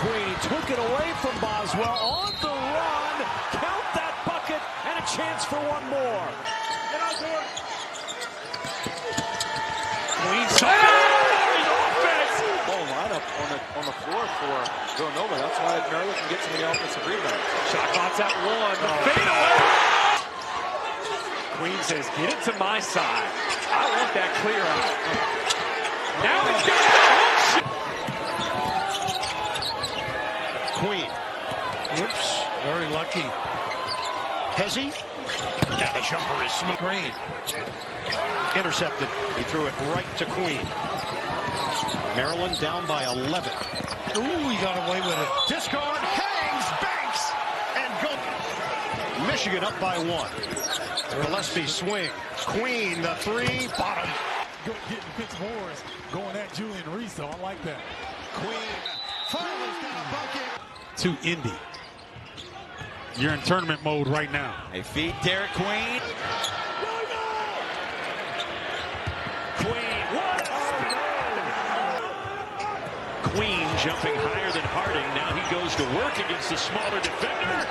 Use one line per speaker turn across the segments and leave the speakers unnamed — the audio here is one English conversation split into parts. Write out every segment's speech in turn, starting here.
Queen, he took it away from Boswell, on the run, count that bucket, and a chance for one more. Queen, offense!
Ball lineup on the floor for Villanova. That's why Maryland can get so many offensive rebounds.
Shot clock's at one, the fade away! Queen says, get it to my side. I want that clear out. Now he's got it!
Queen. Whoops. Very lucky. Hezzy. Yeah, the jumper is smooth. Green. Intercepted. He threw it right to Queen. Maryland down by 11. Ooh, he got away with it. Discard. Hangs. Banks. And go. Michigan up by 1. Gillespie swing. Queen, the three. Bottom.
Getting Pitts Morris going at Julian Reese, though. I like that.
Queen. Finally got a bucket.
To Indy. You're in tournament mode right now.
They feed Derik Queen.
Queen, what a Queen jumping higher than Harding. Now he goes to work against the smaller defender.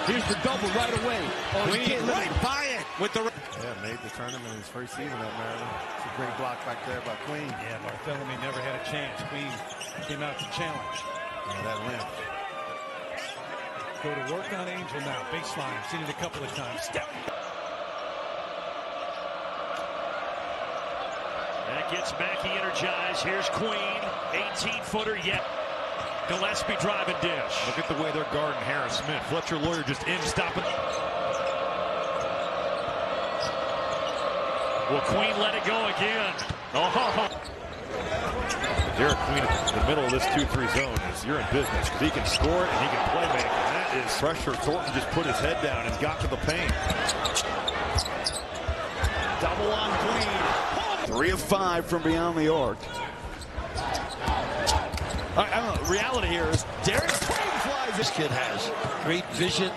Here's the double right away.
Queen, right by it with the.
Yeah, made the tournament in his first season at Maryland. It's a great block back there by Queen.
Yeah, Bartholomew never had a chance. Queen came out to challenge.
Yeah, that limp.
Go to work on Angel now. Baseline. Seen it a couple of times. Step.
That gets Mackey energized. Here's Queen. 18-footer yet. Gillespie driving dish.
Look at the way they're guarding Harris Smith. Fletcher Lawyer just in stopping.
Will Queen let it go again? Oh.
Derik Queen in the middle of this 2-3 zone is you're in business because he can score it and he can play make. And that is pressure. Thornton just put his head down and got to the paint.
Double on Queen. 3 of 5 from beyond the arc. I don't know. Reality here is Derik Queen flies.
This kid has great vision,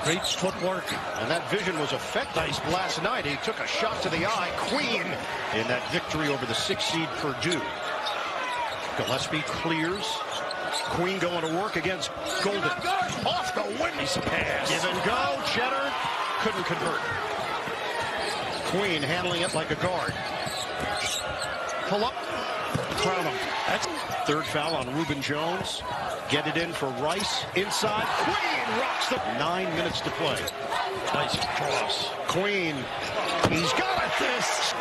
great footwork, and that vision was effective last night. He took a shot to the eye. Queen in that victory over the 6th seed Purdue. Gillespie clears. Queen going to work against Golden. Off the wind's pass. Give and go. Cheddar couldn't convert. Queen handling it like a guard. Pull up. Crown him. That's third foul on Reuben Jones. Get it in for Rice. Inside. Queen rocks the 9 minutes to play. Nice cross. Queen. He's got it. This.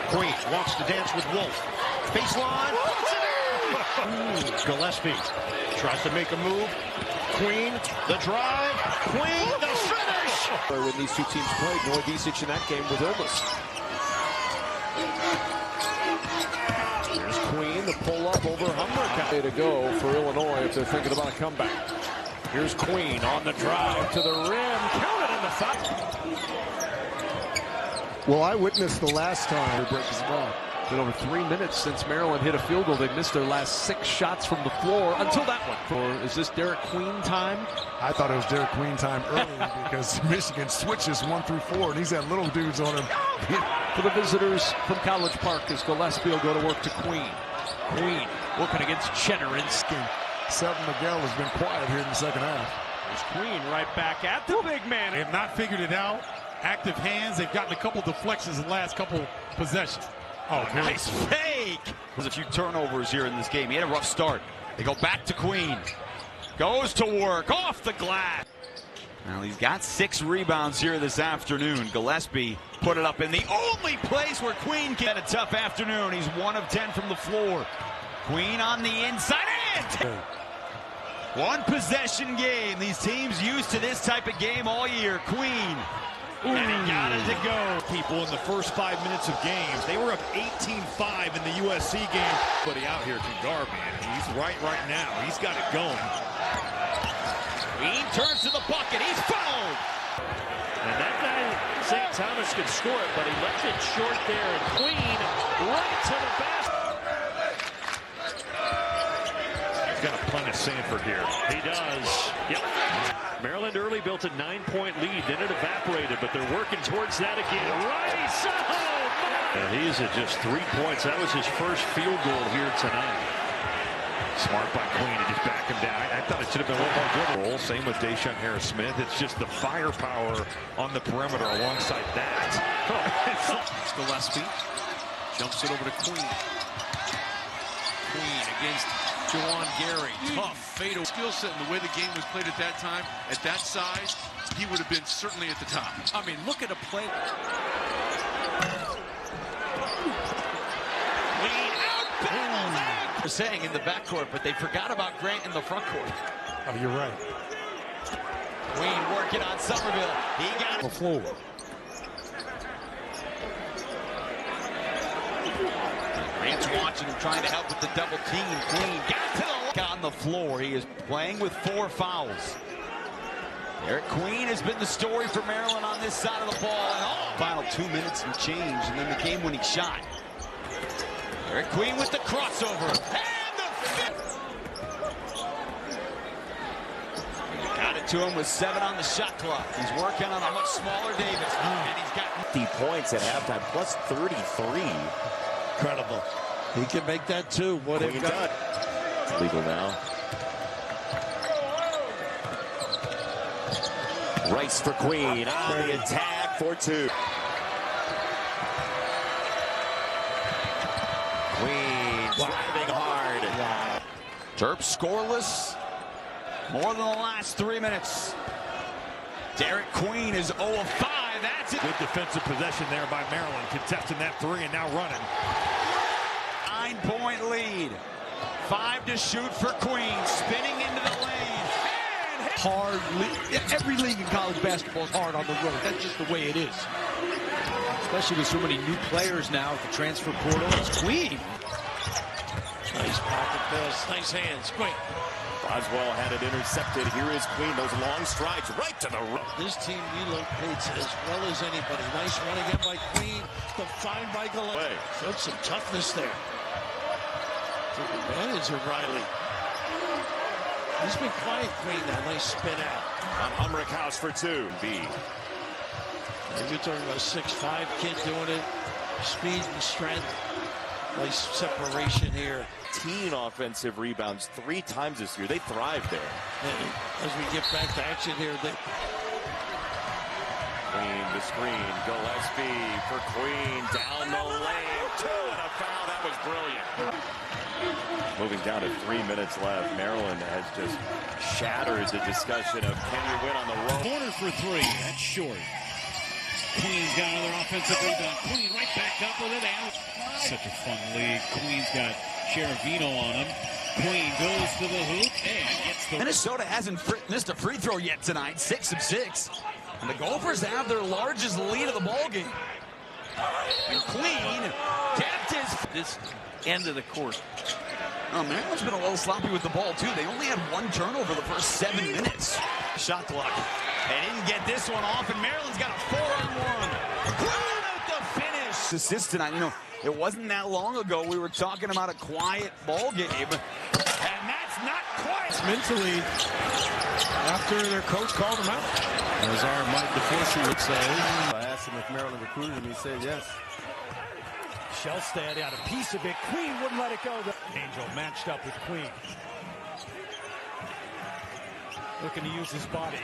Queen wants to dance with Wolf. Baseline. Gillespie tries to make a move. Queen, the drive. Queen, the finish.
When these two teams played, Northeast in that game was illness.
There's Queen, the pull-up over Humber.
Way to go for Illinois if they're thinking about a comeback.
Here's Queen on the drive to the rim. Counted in the foul.
Well, I witnessed the last time.
Break is gone. Been over 3 minutes since Maryland hit a field goal. They missed their last 6 shots from the floor until that one. Or is this Derik Queen time?
I thought it was Derik Queen time early because Michigan switches 1 through 4, and he's had little dudes on him.
For the visitors from College Park as Gillespie will go to work to Queen. Queen working against Cheddar and Skin.
Selton Miguel has been quiet here in the second half.
There's Queen right back at the big man.
They have not figured it out. Active hands. They've gotten a couple deflections in the last couple possessions. Oh,
Nice fake. There's a few turnovers here in this game. He had a rough start. They go back to Queen. Goes to work off the glass. Well, he's got 6 rebounds here this afternoon. Gillespie put it up in the only place where Queen can. Had a tough afternoon. He's 1 of 10 from the floor. Queen on the inside. And 1 possession game. These teams used to this type of game all year. Queen. And he got it to go.
people in the first 5 minutes of games. They were up 18-5 in the USC game. But he out here can guard, man. He's right now. He's got it going.
Queen turns to the bucket. He's fouled. And that guy, St. Thomas, could score it, but he left it short there. And Queen right to the basket.
He's got to punish Sanford here.
He does. Yep. Maryland early built a 9-point lead, then it evaporated, but they're working towards that again. Rice! Oh, he's at just 3 points. That was his first field goal here tonight.
Smart by Queen to just back him down. I thought it should have been a little more good. Same with Deshaun Harris-Smith. It's just the firepower on the perimeter alongside that.
It's Gillespie. Jumps it over to Queen. Queen against Juwan Gary. Tough, fatal skill set. And the way the game was played at that time, at that size, he would have been certainly at the top. I mean, look at a play. Queen out. They're saying in the backcourt, but they forgot about Grant in the front court.
Oh, you're right.
Queen working on Somerville. He got
On the floor.
Grant's watching him, trying to help with the double team. Queen got to the on the floor. He is playing with 4 fouls. Derik Queen has been the story for Maryland on this side of the ball. And final 2 minutes and change, and then the game-winning shot. Derik Queen with the crossover. And the fifth. Got it to him with 7 on the shot clock. He's working on a much smaller Davis. And he's got
50 points at halftime, plus 33.
Incredible. He can make that too. What they've got.
It's legal now. Rice for Queen on the attack for 2. Queen driving hard.
Wow.
Terps scoreless. More than the last 3 minutes. Derik Queen is 0 of 5. That's it.
Good defensive possession there by Maryland, contesting that 3 and now running.
9-point lead. 5 to shoot for Queen. Spinning into the lane. And
Hard league. Every league in college basketball is hard on the road. That's just the way it is.
Especially with so many new players now at the transfer portal. It's Queen.
Nice pocket pass. Nice hands. Queen.
Boswell had it intercepted. Here is Queen. Those long strides right to the right.
This team relocates as well as anybody. Nice run again by Queen. Defined by Gillespie. Showed some toughness there. Took advantage of Riley. He's been quiet, Queen. That nice spin out.
On Humrick House for 2. B.
You're talking about a 6'5" kid doing it. Speed and strength. Nice separation here.
18 offensive rebounds 3 times this year. They thrive there.
As we get back to action here,
Queen, the screen. Gillespie for Queen. Down the lane. 2 and a foul. That was brilliant. Moving down to 3 minutes left. Maryland has just shattered the discussion of can you win on the road.
Corner for 3. That's short. Queen's got another offensive rebound. Queen right back up with it. Such a fun league. Queen's got Cheravino on him. Queen goes to the hoop and gets the...
Minnesota hasn't missed a free throw yet tonight. 6 of 6. And the Gophers have their largest lead of the ballgame. And Queen kept his...
this end of the court.
Oh, Maryland's been a little sloppy with the ball, too. They only had 1 turnover the first 7 minutes. Shot clock. They didn't get this one off, and Maryland's got a 4-on-1. Queen at the finish. Assist tonight. You know, it wasn't that long ago we were talking about a quiet ball game, and that's not quiet.
Mentally, after their coach called them out. As our Mike DeForce would say.
I asked him if Maryland recruited him. He said yes.
Shellstad out a piece of it. Queen wouldn't let it go. Angel matched up with Queen. Looking to use his body.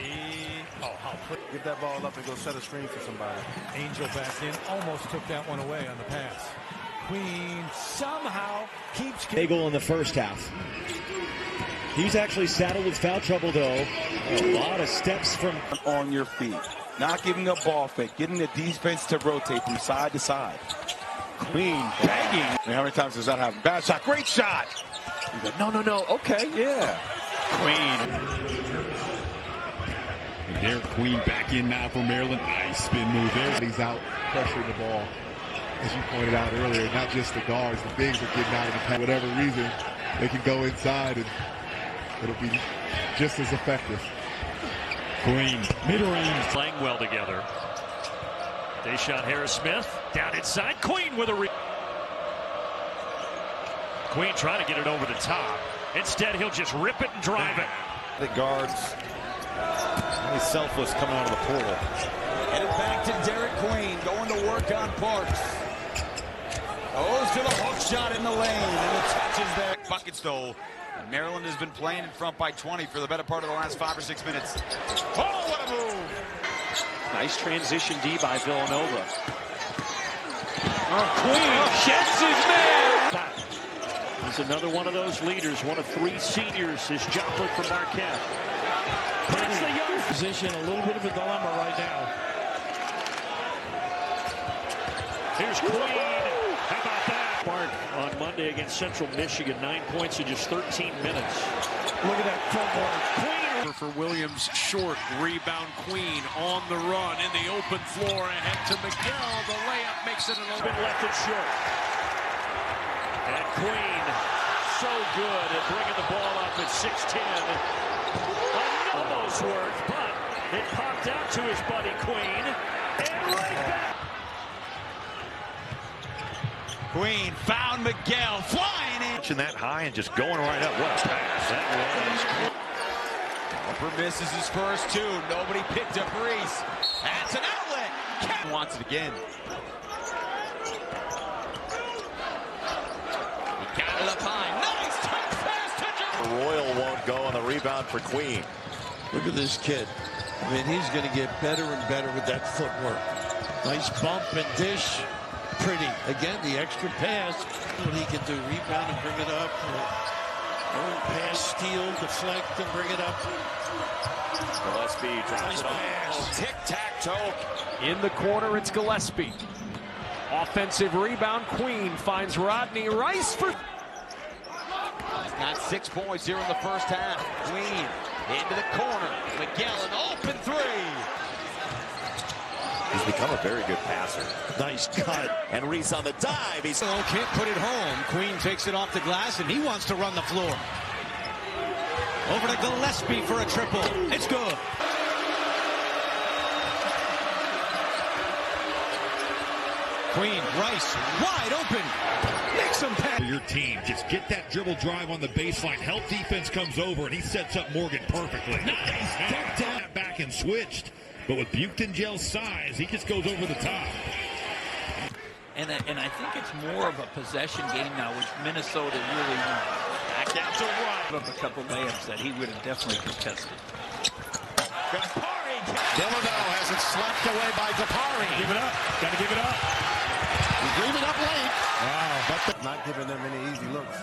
Oh, how pretty.
Get that ball up and go set a screen for somebody.
Angel back in. Almost took that one away on the pass. Queen somehow keeps...
Goal in the first half. He's actually saddled with foul trouble, though. A lot of steps from...
On your feet. Not giving up ball fake. Getting the defense to rotate from side to side. Queen begging. How many times does that happen? Bad shot. Great shot. He's like, no. Okay, yeah.
Queen.
Derik Queen back in now for Maryland. Nice spin move there.
He's out pressuring the ball. As you pointed out earlier, not just the guards, the bigs are getting out of the paint. Whatever reason, they can go inside and it'll be just as effective.
Queen, mid-range.
Playing well together. Deshaun Harris-Smith down inside. Queen with a Queen trying to get it over the top. Instead, he'll just rip it and drive it.
The guards
He's selfless coming out of the portal.
Headed back to Derik Queen, going to work on Parks. Goes to the hook shot in the lane, and the touch is there. Buckets though. Maryland has been playing in front by 20 for the better part of the last 5 or 6 minutes. Oh, what a move!
Nice transition D by Villanova. Queen sheds his man. He's another one of those leaders, one of 3 seniors, is Joplin from Marquette. That's the young
position, a little bit of a dilemma right now.
Here's Queen. How about that? Mark on Monday against Central Michigan, 9 points in just 13 minutes.
Look at that footwork.
Queen for Williams, short rebound. Queen on the run in the open floor, ahead to Miguel. The layup makes it a
Been left it short. And Queen, so good at bringing the ball up at 6'10". Almost worked, but it popped out to his buddy Queen. And right back.
Queen found Miguel flying in.
Pitching that high and just going right up. What a pass that was.
Upper misses his first 2. Nobody picked up Reese. That's an outlet. Kevin wants it again. He got it up high. Nice touch pass to Joe.
Royal won't go on the rebound for Queen.
Look at this kid. I mean, he's going to get better and better with that footwork. Nice bump and dish. Pretty. Again, the extra pass. What he can do, rebound and bring it up. Pass, steal, deflect, and bring it up.
Gillespie drops it off.
tic-tac-toe. In the corner, it's Gillespie. Offensive rebound. Queen finds Rodney Rice for...
He's got 6 points here in the first half. Queen into the corner. Miguel, an open 3.
He's become a very good passer.
Nice cut.
And Reese on the dive. He's
can't put it home. Queen takes it off the glass, and he wants to run the floor. Over to Gillespie for a triple. It's good. Queen, Rice, wide open. Makes him pass.
For your team, just get that dribble drive on the baseline. Help defense comes over, and he sets up Morgan perfectly. Nice. Ducked down back and switched. But with Buchtengel's size, he just goes over the top.
And I think it's more of a possession game now, which Minnesota really back down to right. Of a couple layups that he would have definitely contested.
Villanova has it slapped away by Dapari.
Give it up. Got to give it up.
He's leaving up late.
Wow, but not giving them any easy looks.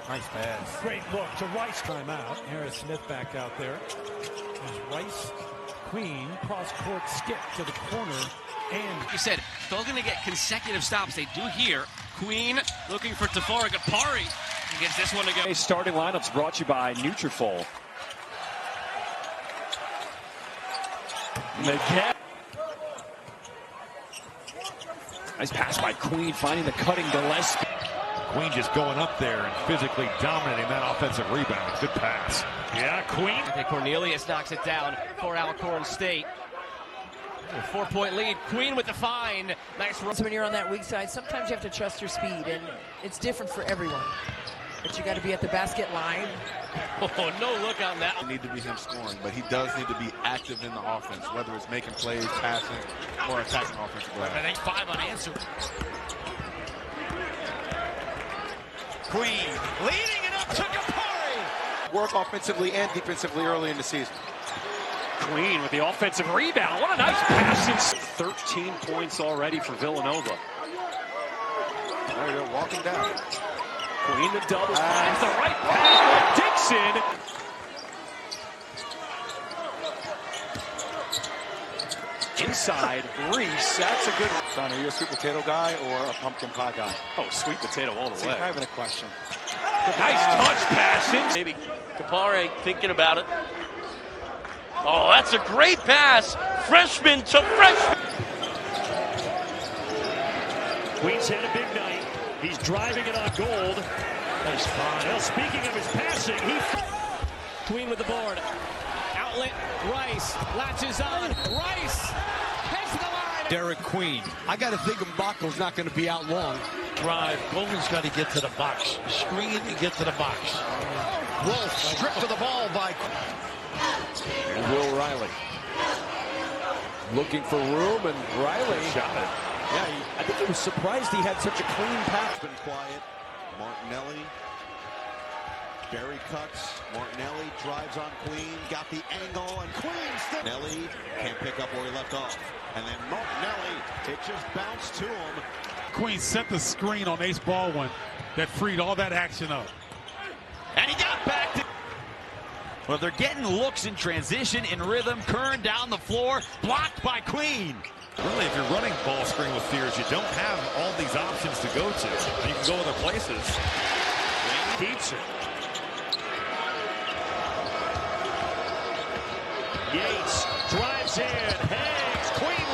Nice pass.
Great look to Rice. Timeout. Harris Smith back out there. As Rice, Queen, cross-court skip to the corner. And
you said, they're going to get consecutive stops. They do here. Queen looking for Tafari Gapari. He gets this one to go.
Starting lineups brought to you by Nutrafol. Miguel. Nice pass by Queen, finding the cutting Gillespie.
Queen just going up there and physically dominating that offensive rebound. Good pass.
Yeah, Queen.
Cornelius knocks it down for Alcorn State. A 4-point lead. Queen with the find. Nice run.
So when you're on that weak side, sometimes you have to trust your speed, and it's different for everyone. But you got to be at the basket line.
Oh, no look on that.
It need to be him scoring, but he does need to be active in the offense, whether it's making plays, passing, or attacking offensive glass.
I think 5 unanswered.
Queen leading it up to Gapari.
Work offensively and defensively early in the season.
Queen with the offensive rebound. What a nice pass. 13 points already for Villanova.
There you go, walking down.
Queen the double. Finds the right pass. Dixon. Inside, Reese. That's a good one.
Son, are you a sweet potato guy or a pumpkin pie guy?
Oh, sweet potato all the way.
Not even a question.
Nice touch pass.
Maybe Gapari thinking about it. Oh, that's a great pass. Freshman to freshman.
Queen's had a big night. He's driving it on Gold. Nice find. Well, speaking of his passing,
Queen with the board. Outlet, Rice. Latches on. Rice. Heads to the line.
Derik Queen. I got to think Mbako's not going to be out long.
Drive. Golden's got to get to the box. Screen and get to the box.
Wolf stripped to the ball by...
And Will Riley looking for room, and Riley
shot it.
Yeah, I think he was surprised he had such a clean pass.
Been quiet. Martinelli. Barry cuts. Martinelli drives on Queen. Got the angle, and Queen still. Nelly can't pick up where he left off. And then Martinelli, it just bounced to him.
Queen set the screen on Ace Baldwin that freed all that action up.
And he got back to... Well, they're getting looks in transition, in rhythm. Kern down the floor, blocked by Queen.
Really, if you're running ball screen with Fears, you don't have all these options to go to. You can go other places.
Keeps it. Yates drives in, hangs, Queen.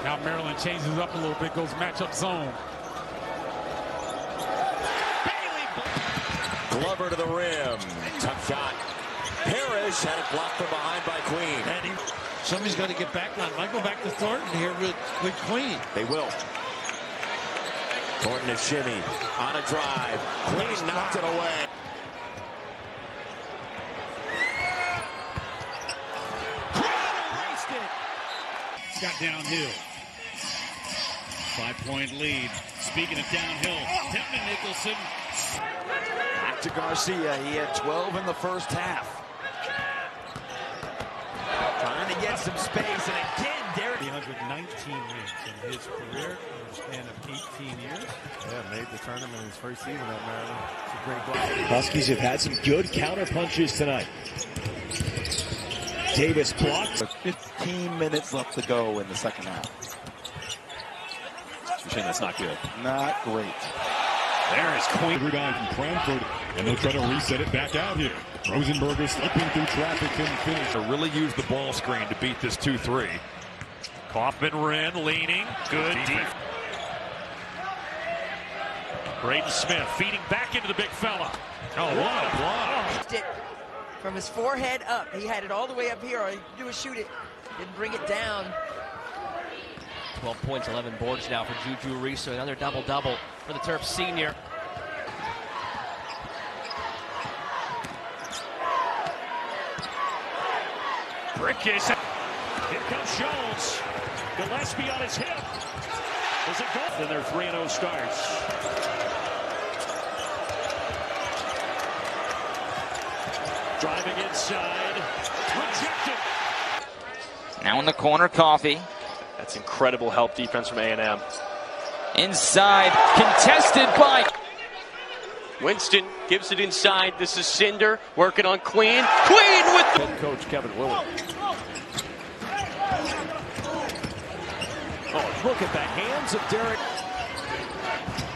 Now Maryland changes up a little bit, goes matchup zone.
Glover to the rim. Tough shot. Parrish had it blocked from behind by Queen.
And somebody's got to get back on. Might go back to Thornton here with Queen.
They will. Thornton is shimmy on a drive. Queen knocked it away.
It's got downhill. 5-point lead. Speaking of downhill, Devin Nicholson.
Back to Garcia. He had 12 in the first half. Trying to get some space, and again, Derik.
319 wins in his career in a span of 18 years.
Yeah, made the tournament in his first season at Maryland. It's a great block.
Huskies have had some good counter punches tonight. Davis blocked.
15 minutes left to go in the second half.
You're saying that's not good.
Not great.
There is Queen.
Rebound from Cranford, and they'll try to reset it back out here. Rosenberger slipping through traffic, couldn't finish.
To really use the ball screen to beat this 2-3.
Kaufman-Wren leaning. Good deep. Braden Smith feeding back into the big fella.
Oh, what a block.
From his forehead up. He had it all the way up here. All he could do was shoot it. Didn't bring it down.
12 points, 11 boards now for Juju Reese, so another double-double for the Terps senior.
Brickis. Here comes Jones. Gillespie on his hip. Does it go? Then their 3-0 starts. Driving inside. Rejected.
Now in the corner, Coffee.
That's incredible help defense from A&M.
Inside, contested by
Winston gives it inside. This is Cinder working on Queen. Queen with the head coach Kevin Willard. Oh, look at the hands of Derik.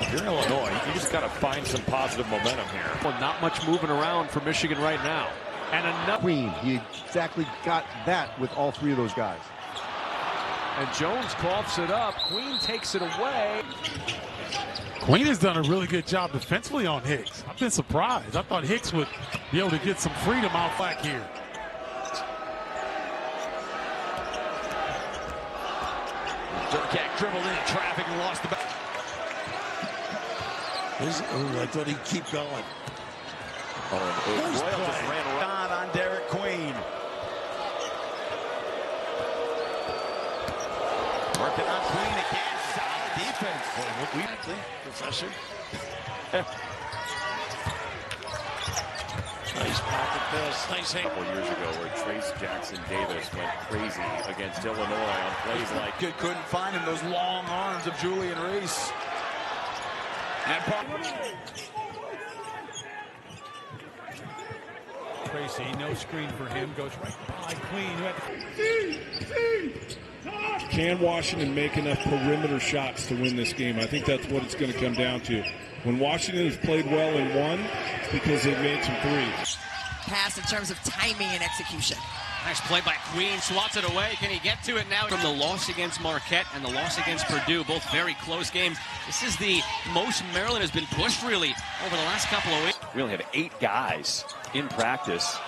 If you're Illinois, you just got to find some positive momentum here.
Well, not much moving around for Michigan right now. And another
Queen, he exactly got that with all three of those guys.
And Jones coughs it up. Queen takes it away.
Queen has done a really good job defensively on Hicks. I've been surprised. I thought Hicks would be able to get some freedom out back here.
Durkak dribbled into traffic and lost the back.
I thought he'd keep going.
Royal just ran right on Derik Queen. Working on Queen again. Solid defense.
Professor. Nice pocket pass. Nice hand.
A couple years ago where Trace Jackson Davis went crazy against Illinois on plays like...
Couldn't find him. Those long arms of Julian Reese. And
Tracy, no screen for him, goes right by Queen.
Can Washington make enough perimeter shots to win this game? I think that's what it's going to come down to. When Washington has played well and won, it's because they've made some threes.
Pass in terms of timing and execution.
Nice play by Queen, swats it away. Can he get to it now? From the loss against Marquette and the loss against Purdue, both very close games. This is the most Maryland has been pushed, really, over the last couple of weeks.
We only have 8 guys in practice.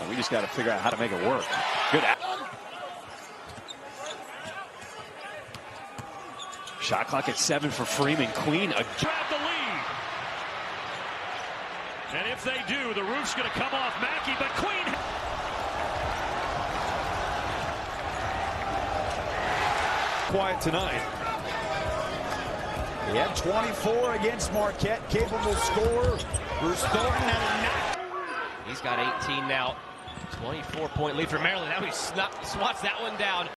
And we just got to figure out how to make it work. Good. Shot clock at 7 for Freeman. Queen grab the lead. And if they do, the roof's going to come off Mackey, but Queen.
Quiet tonight.
He had 24 against Marquette, capable scorer. Bruce Thornton had a knock.
He's got 18 now. 24-point lead for Maryland. Now he swats that one down.